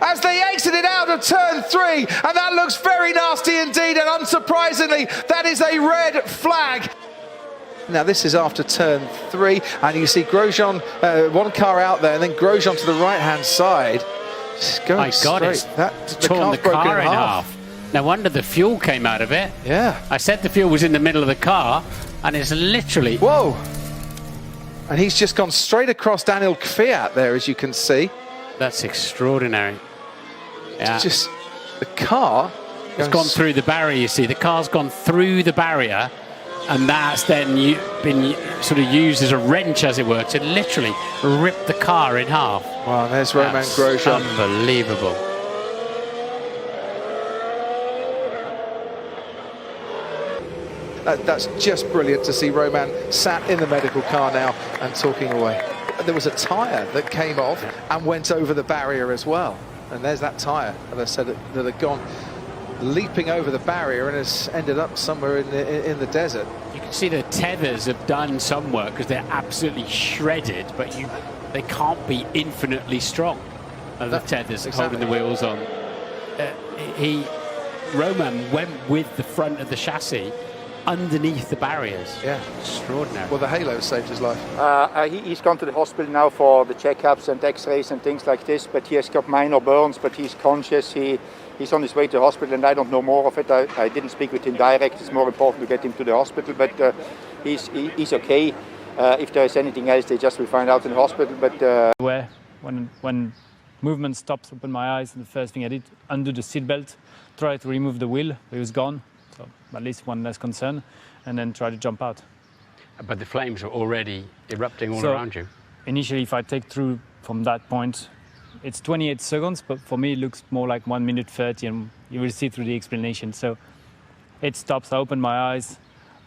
as they exited out of turn 3, and that looks very nasty indeed, and unsurprisingly, that is a red flag. Now this is after turn 3, and you see Grosjean, one car out there, and then Grosjean to the right-hand side. My God, it's torn the car in half. No wonder the fuel came out of it. Yeah. I said the fuel was in the middle of the car, and it's literally... Whoa! And he's just gone straight across Daniel Kvyat there, as you can see. That's extraordinary. Yeah. It's just the car... It's gone through the barrier, you see. The car's gone through the barrier, and that's then been sort of used as a wrench, as it were, to literally rip the car in half. Wow, there's Romain Grosjean. Unbelievable. That's just brilliant to see Romain sat in the medical car now and talking away. There was a tyre that came off and went over the barrier as well. And there's that tyre, as I said, that had gone leaping over the barrier and has ended up somewhere in the desert. You can see the tethers have done some work because they're absolutely shredded, but they can't be infinitely strong. The tethers holding the wheels on. Romain went with the front of the chassis underneath the barriers. Yeah. Extraordinary. Well, the halo saved his life. He's gone to the hospital now for the checkups and x-rays and things like this, but he has got minor burns, but he's conscious. He's on his way to the hospital, and I don't know more of it. I didn't speak with him direct. It's more important to get him to the hospital, but he's okay. If there is anything else, they just will find out in the hospital. But when movement stops, open my eyes, and the first thing I did, undo the seatbelt, try to remove the wheel. It was gone. So at least one less concern, and then try to jump out. But the flames are already erupting all around you. Initially, if I take through from that point, it's 28 seconds, but for me it looks more like 1 minute 30, and you will see through the explanation. So it stops, I open my eyes,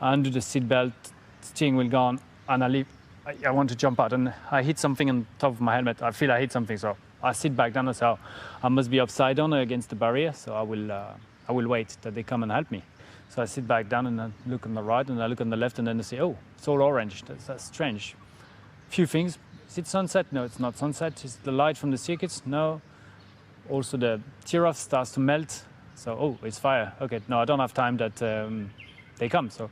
I undo the seatbelt, steering wheel gone, and I want to jump out, and I hit something on top of my helmet. I feel I hit something, so I sit back down and say, I must be upside down against the barrier, so I will wait that they come and help me. So I sit back down and I look on the right and I look on the left, and then I say, oh, it's all orange. That's strange. Few things. Is it sunset? No, it's not sunset. Is the light from the circuits? No. Also the tear-off starts to melt. So, oh, it's fire. Okay, no, I don't have time that they come. So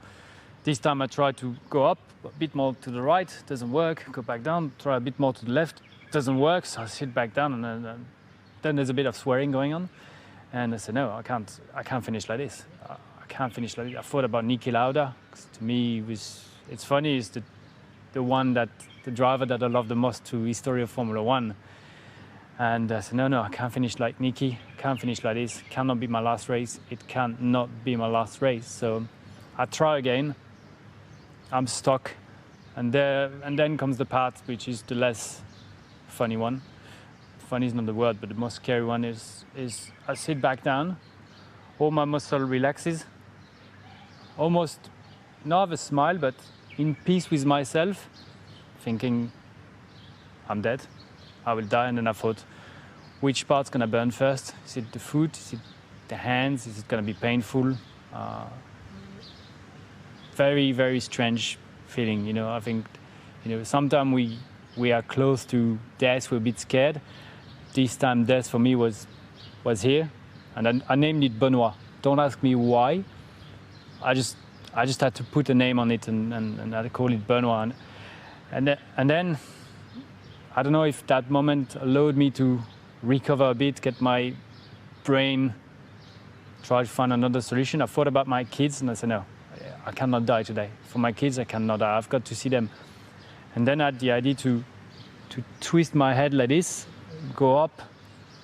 this time I try to go up a bit more to the right. Doesn't work. Go back down. Try a bit more to the left. Doesn't work. So I sit back down, and then there's a bit of swearing going on. And I said, no, I can't finish like this. I can't finish like this. I thought about Niki Lauda. To me, it's funny, is the driver that I love the most to history of Formula 1. And I said, no, I can't finish like Niki. Can't finish like this. Cannot be my last race. It cannot be my last race. So I try again. I'm stuck. And then comes the part which is the less funny one. Funny is not the word, but the most scary one is I sit back down, all my muscle relaxes, almost not have a smile, but in peace with myself, thinking I'm dead, I will die. And then I thought, which part's gonna burn first? Is it the foot? Is it the hands? Is it gonna be painful? Very, very strange feeling. You know, I think, sometimes we are close to death. We're a bit scared. This time, death for me was here, and I named it Benoit. Don't ask me why. I just had to put a name on it, and I call it Benoit. And then I don't know if that moment allowed me to recover a bit, get my brain, try to find another solution. I thought about my kids, and I said, no, I cannot die today. For my kids, I cannot die. I've got to see them. And then I had the idea to twist my head like this, go up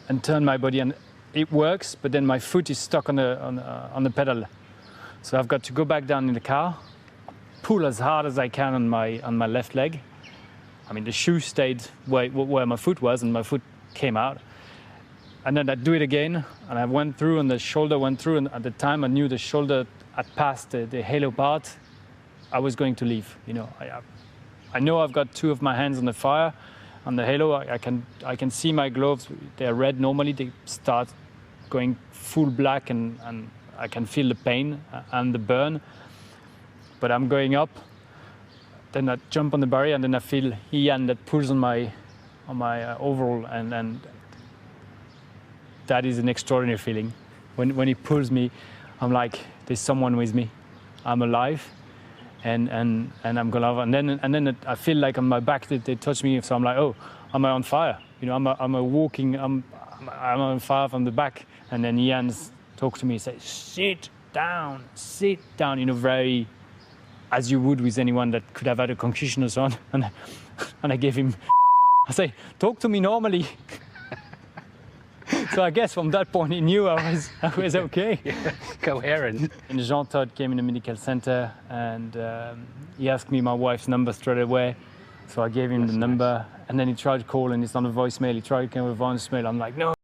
and turn my body, and it works, but then my foot is stuck on the pedal. So I've got to go back down in the car, pull as hard as I can on my left leg. I mean, the shoe stayed where my foot was, and my foot came out. And then I do it again, and I went through, and the shoulder went through, and at the time I knew the shoulder had passed the halo part. I was going to leave. I know I've got two of my hands on the fire. On the halo, I can see my gloves. They're red normally. They start going full black, and I can feel the pain and the burn. But I'm going up. Then I jump on the barrier, and then I feel Ian that pulls on my overall, and that is an extraordinary feeling. When he pulls me, I'm like, there's someone with me. I'm alive, and I'm gonna. And then I feel like on my back they touch me, so I'm like, oh, am I on fire? You know, I'm on fire from the back. And then Jans talks to me and says, sit down. You know, very as you would with anyone that could have had a concussion or so on. And I gave him. I say, talk to me normally. So I guess from that point he knew I was okay. Yeah, coherent. And Jean Todt came in the medical center and he asked me my wife's number straight away. So I gave him the number and then he tried to call and it's on a voicemail. He tried to come with a voicemail. I'm like, no.